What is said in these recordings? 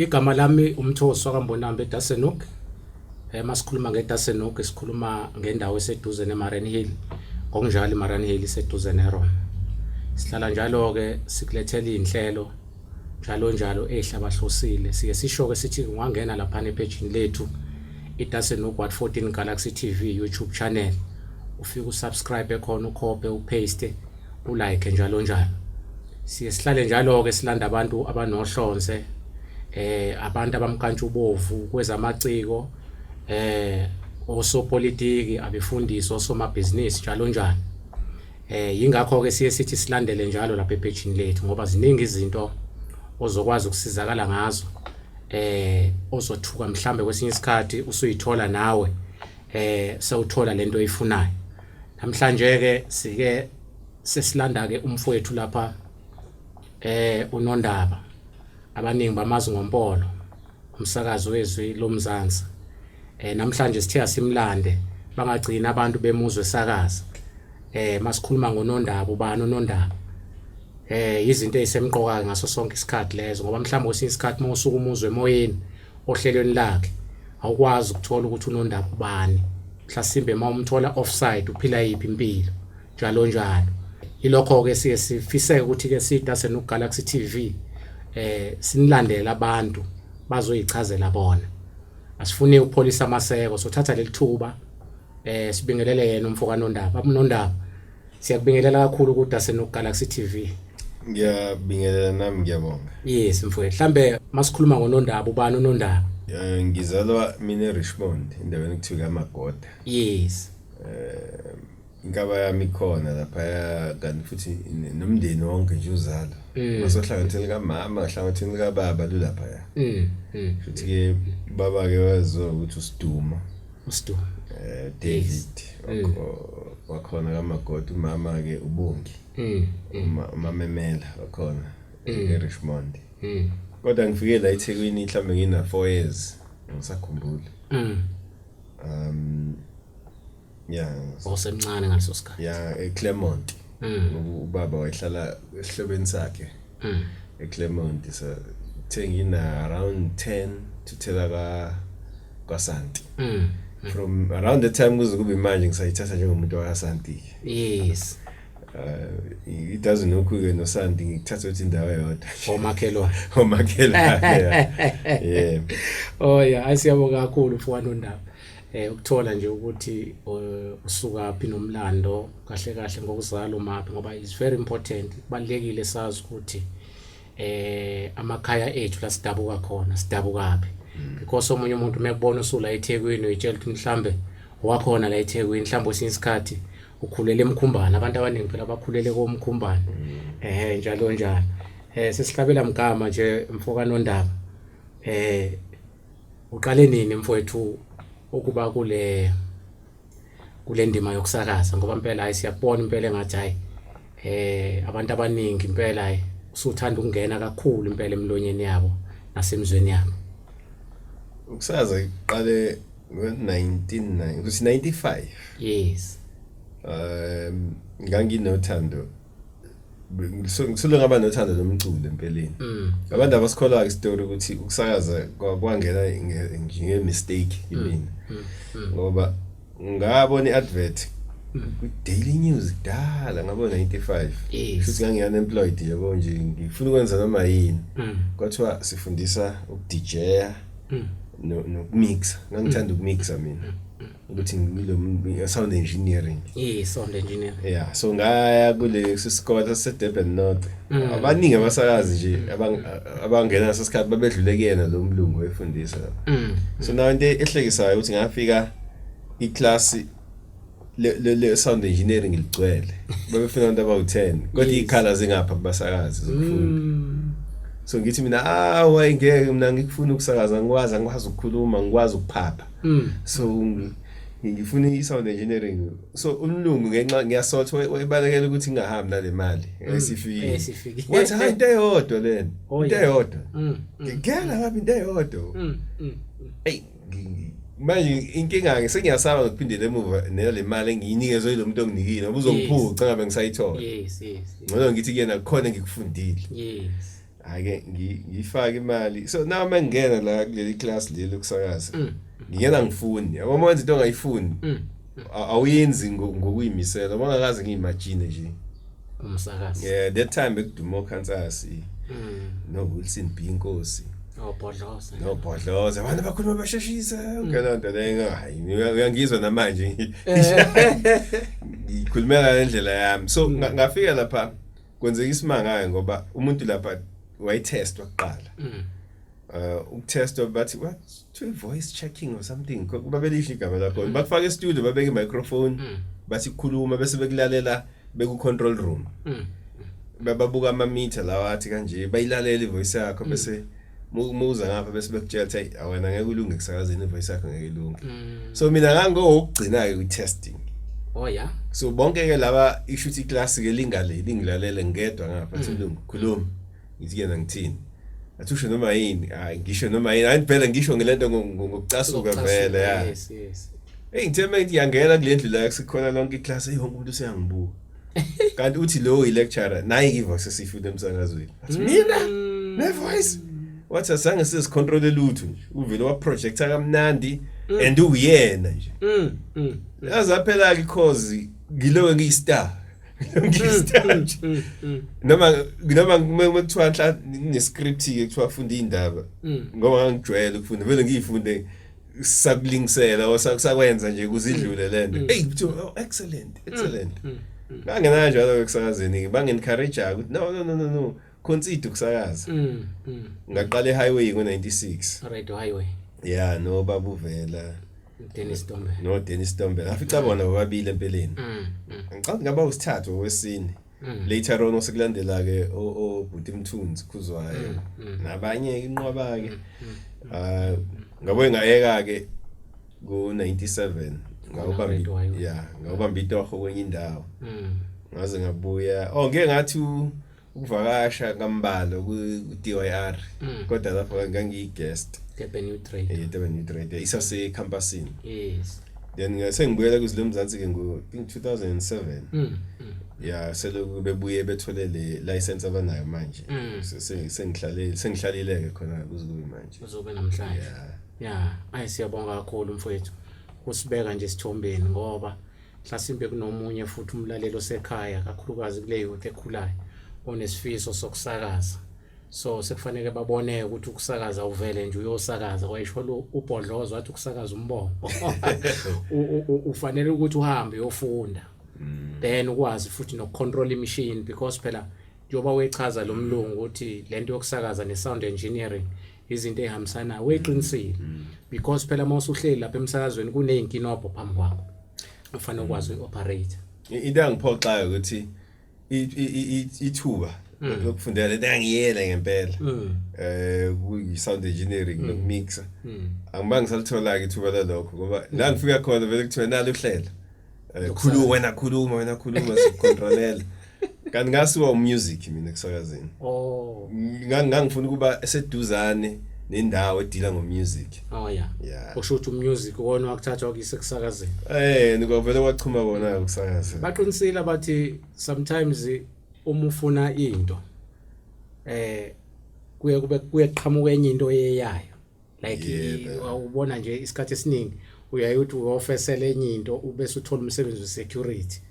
Igama lami umthosi wakambonambe Dassenhoek. Masikhuluma ngeDassenhoek sikhuluma ngendawo eseduze neMarine Hill. Ngokunjalo iMarine Hill iseduze neRome. Sihlala njalo ke sikulethela inhlelo njalo ehlabahlosile. Sike sisho ke sithi ungangena lapha nepage lethu iDassenhoek 14 Galaxy TV YouTube channel. Ufike usubscribe khona ukhophe upaste ulike njalo. Siye sihlale njalo ke silanda abantu abanohlonze abantu abamkantsha ubovu kwezamaciko osopolitiki abefundisi osomabhizinisi njalo. Yingakho ke siye sithi silandele njalo lapha epage lethu ngoba ziningi izinto ozokwazi ukusizakala ngazo ozothuka mhlambe kwesinye isikhathi usuyithola nawe sewuthola lento oyifunayo. Namhlanje ke sike sesilanda ke umfowethu lapha unondaba abaningi bamazi ngompolo umsakazi weZwi Lomzansi. Namhlanje sithe asimlande bangagcina abantu bemuzwe sakaza. Masikhuluma ngonondaba ubani unondaba. Izinto ezisemqoka ngaso sonke isikhathi lezo ngoba mhlawumbe kwesinye isikhathi mawusuka umuzwe emoyeni ohlelweni lakhe awukwazi ukuthola ukuthi unondaba ubani. Mhlasimbe mawumthola offside uphila yipi impilo njalo. Ilokho ke siye sifiseke ukuthi ke siDassenhoek Galaxy TV sinilandela abantu bazoyichazela bona. Asifuni ukupholisa amaseko sothatha lelithuba sibingelele yena umfoka nondaba. Abunondaba siyakubingelela kakhulu kuDassenhoek Galaxy TV. Ngiyabingelela nami ngiyabonga. Yes mfowethu mhlambe masikhuluma ngonondaba ubani unondaba. Ngizalwa mina eRichmond endaweni ekuthiwa eMagoda. Yes. Ingaba yami khona lapha kanti futhi nomndeni wonke nje uzalo. Masohlangathela kamama hlangathela kababa lapha ya. Futhi ke baba ke wazo ukuthi uSiduma. David wakhona kaMagoda umama ke uBongi. Umamemela wakhona eRichmond. Kodwa ngifike la eThekwini mhlambe ngina 4 years ngisakhumbula. Osemncane ngaleso sikhathi. eClermont. Ubaba wayehlala esihlobeni sakhe. eClermont so thengina around 10 to tela kwaSanti. From around the time kuze kube manje ngisayithatha njengomuntu wakaSanti. Yes. It doesn't know kuke noSanti ngikuthatha ukuthi indawo eyodwa. Omakhelwane. Yeah. Oh yeah, asiyabonga kakhulu mfowethu nondaba. Ukuthola nje ukuthi usuka phi nomlando kahle ngokuzala umaphi ngoba is very important. Kubalekile sazi ukuthi amakhaya ethu la sidabuka khona sidabukaphi. Because omunye umuntu mekubona usula eThekwini uyitshela ukuthi mhlambe wakhona la eThekwini mhlambe kwesinye isikhathi ukhulele emkhumbana. Abantu abaningi phela bakhulele komkhumbana. Njalo. Sesihlabela mgama nje mfoka nondaba. Uqale nini mfowethu ukuba kule ndima yokusakaza ngoba impela ayisiyabona impela engathi hayi abantu abaningi impela usuthanda ukungena kakhulu impela emlonyeni yabo nasemzweni yabo. Ukusakaza iqale ngo-1995. Yes. Nganginothando ngisuke ngaba nothando lomculo empeleni. Abantu abasikholwa istory ukuthi ukusakaza kwangena ngemistake yimina. Ngoba ngabona iadvert ku-Daily News kudala ngabona 95. Futhi ngangi unemployed yabo nje ngifuna ukwenza noma yini. Kwathiwa sifundisa ukudJ'a nokumix. Ngangithanda ukumixa mina. Ukuthi ngilo sound engineering. Sound engineering. Yeah, so ngaya kule sisikole seDurban North. Abaningi abasakazi nje abangena nasesikhathi babedlule kuyena lo mlungu efundisa. So nawe into ehlekisayo ukuthi ngafika iclass le sound engineering iligcwele. Babefuna abantu abawu10 kodwa ikhala zingapha kubasakazi zokufunda. So ngithi mina hayi ngeke mina ngikufuna ukusakaza ngikwazi ukukhuluma ngikwazi ukuphapha. So ngifuna i-sound engineering. So umlungu ngenxa ngiyasotha wayebalekela ukuthi ngingahambi nale mali esifikile. Wathi hayi into eyodwa lena. Into eyodwa. Ngigela ngabe into eyodwa. Hey manje inkinga ngisengiyasaba ukuphindela emuva nele mali engiyinikezwe lo muntu onginikile ngoba uzongiphuca ngabe ngisayithola. Yes. Ngoba ngithi kuyena khona ngikufundile. Yes. ake ngifaka imali so now mangena la kuleli class leli lokusakaza ngiyena ngifuni yabo manje into ongayifuni awuyenzi ngokuyimisela mangakaze ngiyimagine nje umsakazi that time bekuduma Kansas no Wilson B Nkosi no Bodloza abantu bakhuluma basheshisa ngalonto leyo hayi uyangizwa namanje ngikhulumela ngendlela yami so ngafika lapha kwenzeka isimanga ngoba umuntu lapha wayitest waqala ukutesta bathi what to voice checking or something kuba belisho igama lakho bakufaka e-studio babeka i-microphone bathi khuluma bese bekulalela beku control room bababuka ama meter lawa athi kanje bayilalela ivoice yakho bese muza ngapha bese bekutshela ukuthi awena ngeke ulunge kusakazeni ivoice yakho ngeke ilunge so mina ngangokugcina ke ku-testing yeah so bonke ke laba ishuthi class ke lingilalele ngedwa ngapha silungu khuluma ngithi yena ngithini athusho noma yini ngisho noma yini angiphela ngisho ngelento ngokucasuka vele yes ngitheme ngithi yangena kule ndlu la sikhona lonke iclass yonke umuntu useyangibuka kanti uthi lo lecturer nayi ivoice sifuna emsakazweni athi mina ne voice wathi asange sesicontrol lutho nje uvele wa projector kamnandi and uyena nje yazaphela ke cause ngilowe ngiyistar noma kuthiwa nhla ne-script ke kuthiwa funda indaba ngoba ngijwayele ukufunda vele ngiyifunde sakulingisela osakwenza nje kuzidlule lento hey excellent ngangena njalo kusakazeni bangencourage ukuthi no consider ukusakaza ngaqala e-highway ngo-96 radio highway yeah no babuvela Dennis Dombe afica bona bobabili empeleni ngicabanga ngaba usithathu wesine later on osekulandela ke obhuti Mthunzi Khuzwayo nabanye inqwaba ke ngabe ngayeka ke ngo-97 ngawubamba itoho kwenye indawo ngaze ngabuya ngeke ngathi ukuvakasha kambalo ku-DYR kodwa lapho ngangiyiguest Durban Trade isase campusini yes then sengibuyela kuzilomzansi ke ngo-2007 yeah seloku bebuye bethole le license abanayo manje sengihlalile ke khona kuzikube manje uzobe namhlanje yeah siyabonga kakhulu mfowethu usibeka nje sithombeni ngoba mhlasimbe kunomunye futhi umlalelo osekhaya kakhulukazi kule youth ekhulayo onesifiso sokusakaza so sekufanele babone ukuthi ukusakaza uvele nje uyosakaza wayisho lo ubhodlozo wathi ukusakaza umbongo ufanele ukuthi uhambe uyofunda then ukwazi futhi nokucontrol imachine because phela njoba wechaza lo mlungu ukuthi lento yokusakaza ne-sound engineering izinto ehambisana weqinisile because phela mawusuhleli lapha emsakazweni kuneyinkinobho phambi kwakho ufanele ukwazi uoperate into angiphoxayo ukuthi ithuba lokufundela lento angiyela ngempela ku-sound engineering nokumixa angibangi salithola ke ithuba lalokho ngoba la ngifika khona vele kuthiwa nalo uhlela khuluma sikontrolela kanti ngasuka umusic mina kusakazeni ngangifuna ukuba eseduzane nendawo edila ngomusic yeah usho ukuthi umusic wona wakuthathwa kuyise kusakazeni nikuvele kwachuma bona ukusakaza baqinisile bathi sometimes uma ufuna into kuyeqhamuka enye into eyayo like ubona nje isikhathi esiningi uyayithi uyofesela enye into ubese uthola umsebenzi we-security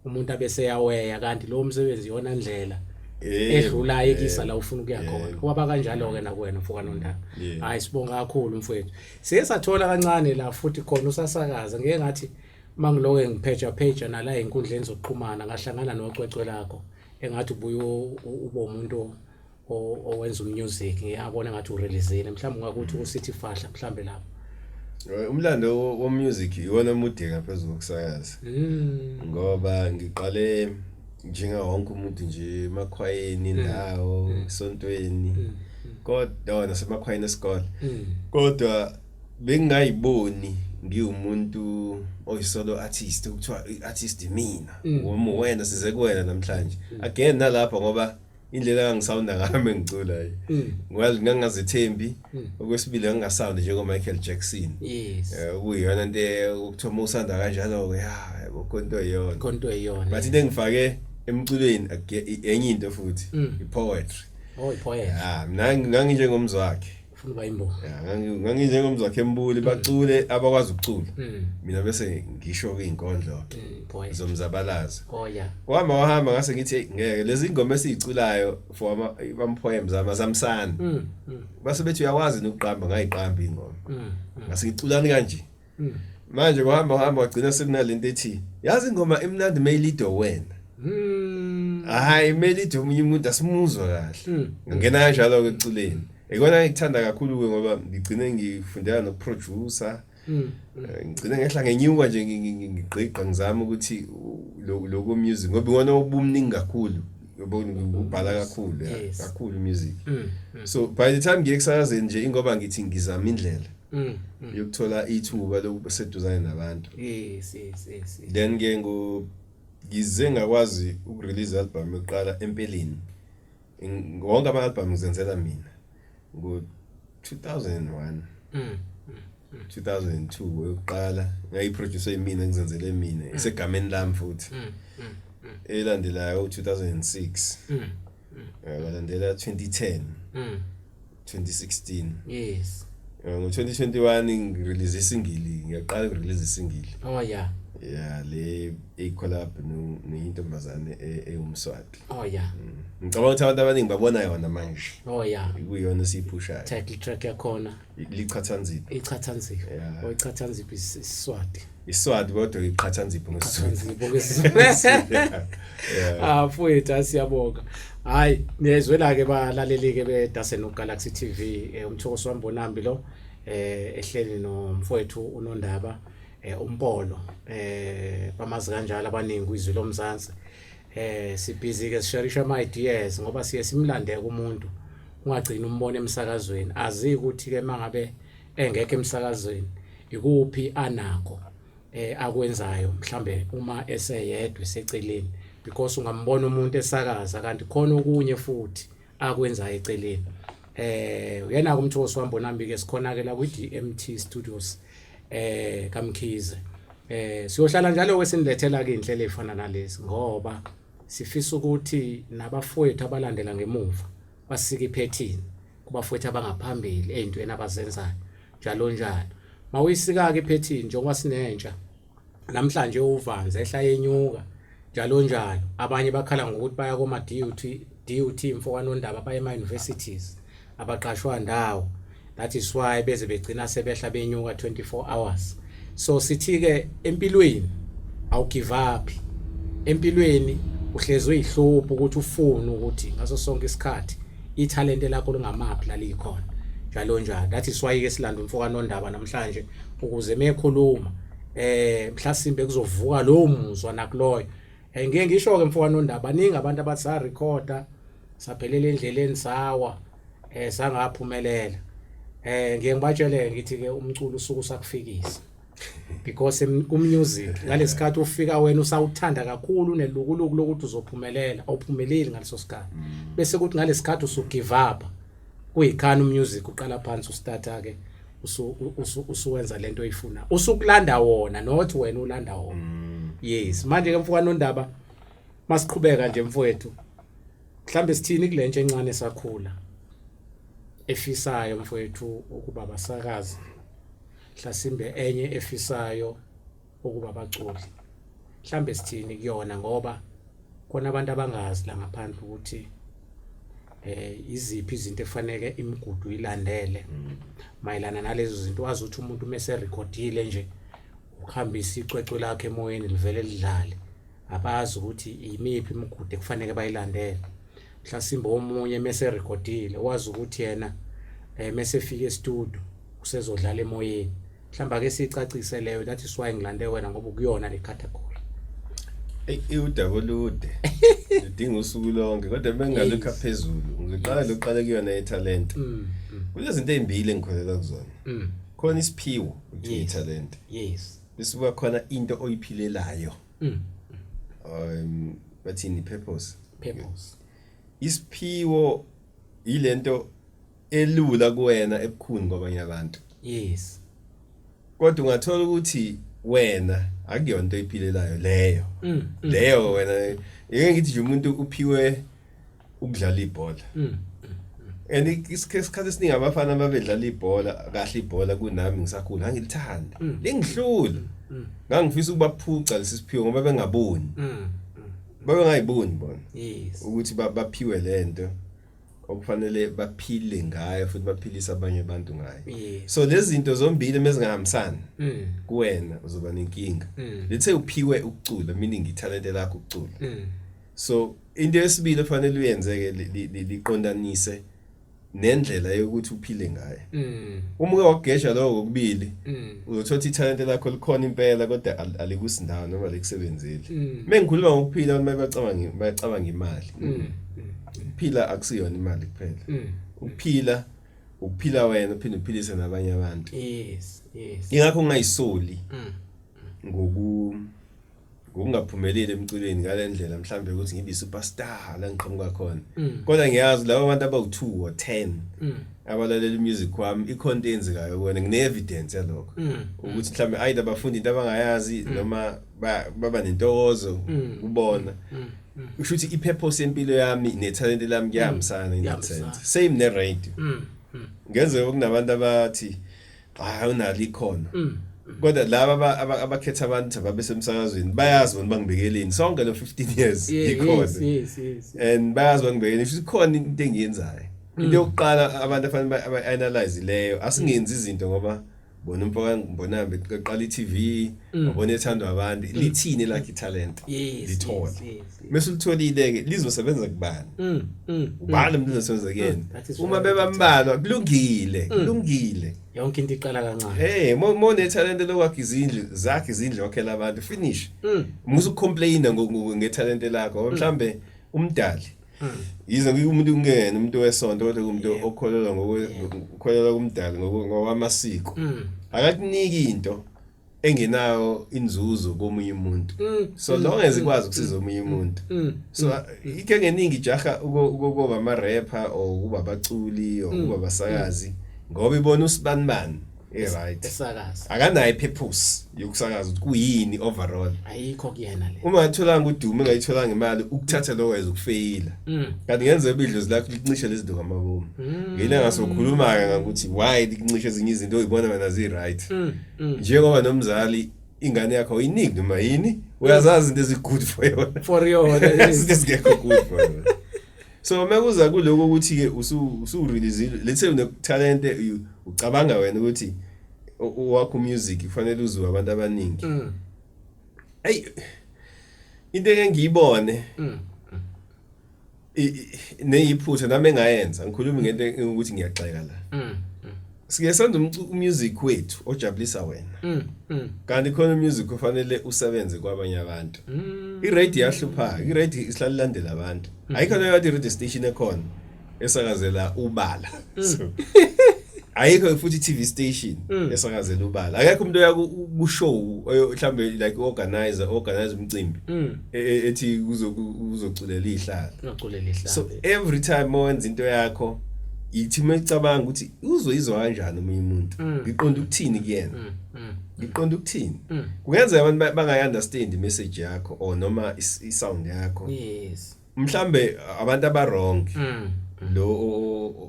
umuntu abese yaweya kanti lo msebenzi yona ndlela edlulayo ekisa la ufuna ukuya khona kwaba kanjalo ke nakuwena mfoka noNdaba hayi sibonga kakhulu mfowethu siye sathola kancane la futhi khona usasakaza ngeke ngathi mangiloke ngipheja nala inkundleni zokuxhumana ngahlangana nocwecwe lakho engathi ubuye ube umuntu owenza umusic ngiyabona ngathi ureleasile mhlawumbe ngakuthi usithi fahla mhlambe lapho umlando womusic iwona mude ngaphezulu kokusakaza ngoba ngiqale njenga wonke umuntu nje emakhwayeni ndawo esontweni kodwa nasemakhwayeni esikole kodwa bengayiboni ngiwumuntu oyisolo artist ukuthiwa artist mina wena size kuwena namhlanje again nalapho ngoba indlela ngangisawunda ngami ngicula ngingazithembi okwesibili ngingasound njengo Michael Jackson kuyiyona into ukuthiwa musanda kanjalo konto iyona konto iyona but into engifake emculweni enye into futhi ipoetry Poet. Mina nganginjengomzi wakhe. Ufuna ukuba imbo. Nganginjengomzi wakhe embuli bacule abakwazi ukucula. Mina bese ngisho kwinkondlo zomzabalazo. Wahamba ngase ngithi ngeke lezi ingoma esiziculayo for ama-poems zamsana. Base bethi uyawazi ukuqamba ngayiqamba ingoma. Ngase ngiculani kanje. Manje wahamba wagcina sekunalento ethi yazi ingoma emnandi mayilido wena. Hayi mayilido umunye umuntu asimuzwa kahle. Ngena kanjalo ke eculeni. Ekona ngikuthanda kakhulu ke ngoba ngigcine ngifundela nokuproducer. Ngigcine ngehla ngenyuka nje ngigqiqa ngizama ukuthi lokho music ngoba ngona obumningi kakhulu ubhala kakhulu music. So by the time ngiyekusakazeni nje ingoba ngithi ngizama indlela yokuthola ithuba lokuseduzana nabantu. Yes. Then ke ngize ngakwazi ukurelease album yokuqala empeleni. Wonke ama-album ngizenzela mina ngo 2001 2002 yokuqala ngayiproduce mina ngizenzele mina isegameni lami futhi. Elandelayo 2006 ngalandela 2010 2016. Yes. Ngo-2021 ngirelease isingili ngiyaqala ukurelease isingili. Yeah, le collab neintombazane eumswati. Ngicabanga ukuthi abantu abaningi babona yona manje. Kuyona esiphushayo. Title track yakhona liqhathanzipho. Iqhathanzipho. Iqhathanzipho isiswati. Iswati kodwa iqhathanzipho ngesizwe. Mfowethu siyabonga. Hayi niyezwela ke balaleli ke beDassenhoek Galaxy TV umthokozo wami bonambi lo ehleli nomfowethu unondaba umpolo bamazi kanjalo abaningi kwizwi Lomzansi. Sibhizi ke sisharisha ama ideas ngoba siye simlandeke umuntu ungagcina umbone emsakazweni azi ukuthi ke mangabe engekho emsakazweni ikuphi anako akwenzayo mhlambe uma eseyedwe seceleni because ungambona umuntu esakaza kanti khona okunye futhi akwenza eceleni. Uyena kumthokozo wami bonambi ke sikhona ke la ku DMT Studios kaMkhize. Siyohlala njalo kwesinilethela ke inhlelo efana nalezi ngoba sifisa ukuthi nabafowethu abalandela ngemuva basike iphethini kubafowethu abangaphambili ezintweni abazenzayo njalo. Mawuyisika ke iphethini njengoba sinentsha namhlanje uvanze ehla yenyuka njalo. Abanye bakhala ngokuthi baya koma DUT mfokanondaba baya ema universities abaqashwa ndawo. That is why beze begcina sebehla benyuka 24 hours. So sithi ke empilweni awugive up. Empilweni uhlezi uyihlupha ukuthi ufune ukuthi ngaso sonke isikhathi italente lakho lingamaphi la likhona njalo. That is why ke silanda umfokanondaba namhlanje ukuze mekhuluma mhlasimbe kuzovuka lo muzwa nakuloyo. Ngeke ngisho ke mfokanondaba baningi abantu abathi sa recorder saphelela endleleni sawa sangaphumelela. Ngeke ngibatshele ngithi ke umculo usuku sakufikisa because music ngalesikhathi ufika wena usawuthanda kakhulu unelukuluku lokuthi uzophumelela awuphumeleli ngaleso sikhathi bese kuthi ngalesikhathi usugive up kuyikhana music uqala phansi ustarta ke usuwenza lento oyifuna usukulanda wona not wena ulanda wona. Yes manje ke mfokanondaba masiqhubeka nje mfowethu mhlambe sithini kulentshe encane sakhula efisayo mfowethu ukuba basakazi mhlasimbe enye efisayo ukuba baculi mhlambe sithini kuyona ngoba khona abantu abangazi la ngaphandle ukuthi iziphi izinto efanele imigudu ilandele mayelana nalezo zinto wazi ukuthi umuntu mase recordile nje ukuhambisa icwecwe lakhe emoyeni livele lidlale abazi ukuthi imiphi imigudu ekufanele bayilandele. Mhlasimbe omunye mase recordile wazi ukuthi yena mase fika e-studio usezodlala emoyeni mhlamba ke sicacise leyo. That is why ngilande wena ngoba kuyona le category. Udaba olude udinga usuku lonke kodwa bengalokho phezulu ngiqala lokuqala kuyona italent. Kulezinto ezimbili engikholela kuzona. Khona isiphiwo ukuthi italent. Yes. Bese kuba khona into oyiphilelayo. Bathini purpose. Isiphiwo ilento elula kuwena ebukhuni kwabanye abantu. Yes. Kodwa ungathola ukuthi wena akuyonto oyiphilelayo leyo. Leyo wena ngeke ngithi nje umuntu uphiwe ukudlala ibhola. and isikhathi esiningi abafana ababedlala ibhola kahle ibhola kunami ngisakhula ngangilithanda lengihlula ngangifisa ukubaphuca lesiphiwo ngoba bengaboni babengayiboni bona ukuthi baphiwe lento okufanele baphile ngayo futhi baphilisa abanye abantu ngayo so lezi zinto zombili mezingahambisani kuwena uzoba nenkinga lethe uphiwe ukucula meaning italent lakho ukucula so into yesibili efanele uyenzeke liqondanise nendlela yokuthi uphile ngayo uma uke wagesha lokho kokubili uzothola italent lakho likhona impela kodwa alikusindawo noma likusebenzile mengikhuluma ngokuphila abantu bayacabanga imali ukuphila akusiyona imali kuphela ukuphila wena uphinde uphilise nabanye abantu ingakho ungayisoli ngokungaphumeleli emculweni ngalendlela mhlambe ukuthi ngibe superstar la ngiqhamuka khona kodwa ngiyazi labo abantu abawu2 or 10 abalalela music wami icontent kayo wona ngine evidence yalokho ukuthi mhlambe either bafunda into abangayazi noma baba nentokozo ubona usho ukuthi ipurpose yempilo yami netalent lami kuyahambisana in that sense same ne radio ngenze okunabantu abathi hayi unali ikhona kodwa laba abakhetha abantu ababesemsakazweni bayazi bona bangibekeleni sonke lo 15 years ikhona and bayazi bangibekeleni futhi khona into engiyenzayo into yokuqala abantu afanele aba-analyze leyo asingenzi izinto ngoba bona umfaka ngibona beqala iTV ubona ethandwa abantu lithini lakhe italent lithola mase ulitholile ke lizosebenza kubani ubani umuntu uzosebenza kuyena uma bebambalwa kulungile yonke into iqala kancane mo netalent lokwakhe izindle wakhela abantu finish musu complain ngetalent lakho mhlambe umdali yize umuntu ungena umuntu wesonto kodwa umuntu okholelwa kumdali ngokwamasiko akakuniki into engenayo inzuzo komunye umuntu so long as ikwazi ukusiza omunye umuntu so ike ngeningi jaha ukuba ama rapper or kuba abaculi or kuba abasakazi ngoba ibona usibanibani right esakazi akanayo purpose yokusakaza ukuthi kuyini overall ayikho kuyena le uma atholanga udumo engayitholanga imali ukuthatha lo wayeza ukufeyila kanti ngenze ibidlozi lakho liqincishe lezinto ngamabomu ngina ngasokhuluma ukuthi why liqincishe ezinye izinto oyibona wena zi right njengoba nomzali ingane yakho uyiniki noma yini uyazazi into ezi-good for yona izinto ezingekho good for yona so mekuza kuloko ukuthi ke usu-release let's say une-talent ucabanga wena ukuthi wakho music kufanele uzwe abantu abaningi hey into engiyibone neyiphutha nami engayenza ngikhuluma ngento ukuthi ngiyagxeka la sike senza umusic wethu ojabulisa wena kanti khona umusic kufanele usebenze kwabanye abantu iradio yahlupha iradio isihlala landela abantu ayikho leyo radio station ekhona esakazela ubala so ayikho futhi TV station esakazela ubala akekho umuntu oyakushow mhlambe like organize umcimbi ethi uzoculela ihlala so every time wenza into yakho ithi mecabanga ukuthi uzoyizwa kanjani omunye umuntu ngiqonda ukuthini kuyena ngiqonda ukuthini kungenza abantu bangayi-understand imessage yakho or noma isound yakho mhlambe abantu abarong lo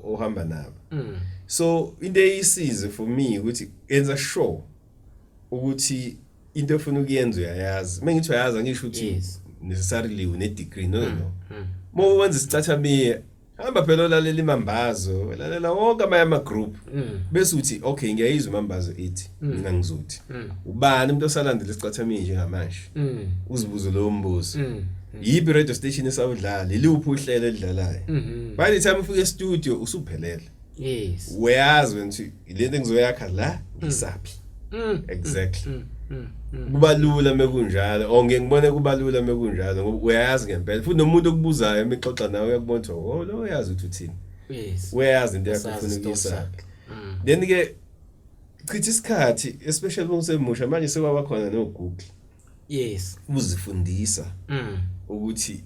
ohamba nabo so into eyisize for me ukuthi enza sure ukuthi into ofuna ukuyenza uyayazi mengithi uyayazi angisho ukuthi necessarily une degree no mo wenza isicathamie hamba phela olalela imambazo lalela wonke ama group bese uthi okay ngiyayizwa imambazo ethi mina ngizothi ubani umuntu osalandela isicathamie njengamanje uzibuze lo mbuzo yipi radio station esawudlala iluphi uhlelo elidlalayo by the time ufika e-studio usuphelele uyazi ukuthi lento engizoyakha la isaphi exactly kubalula mekunjalo onke ngibone kubalula mekunjalo ngoba uyazi ngempela futhi nomuntu okubuzayo emixoxa nawe uyakubona ukuthi oh lo uyazi ukuthi uthini uyazi into yakho ufuna ukuyisaphi then ke chithi isikhathi especially uma usemusha manje sekwaba khona no Google uzifundisa ukuthi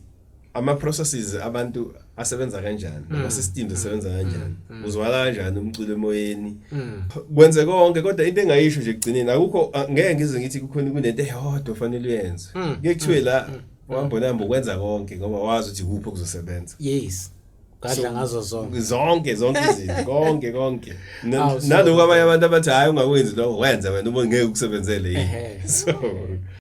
ama processes abantu asebenza kanjani ama systems asebenza kanjani uzwala kanjani umculo emoyeni kwenze konke kodwa into engayisho nje kugcineni akukho ngeke ngize ngithi kukhona kunento eyodwa fanele uyenze ngeke kuthiwe la uhamba namba ukwenza konke ngoba wazi ukuthi kuphi kuzosebenza gadla ngazo zonke zonke izinto konke Awu, so- naloko abanye abantu abathi hayi ungakwenzi lokho wenza wena uma ngeke ukusebenzele yini so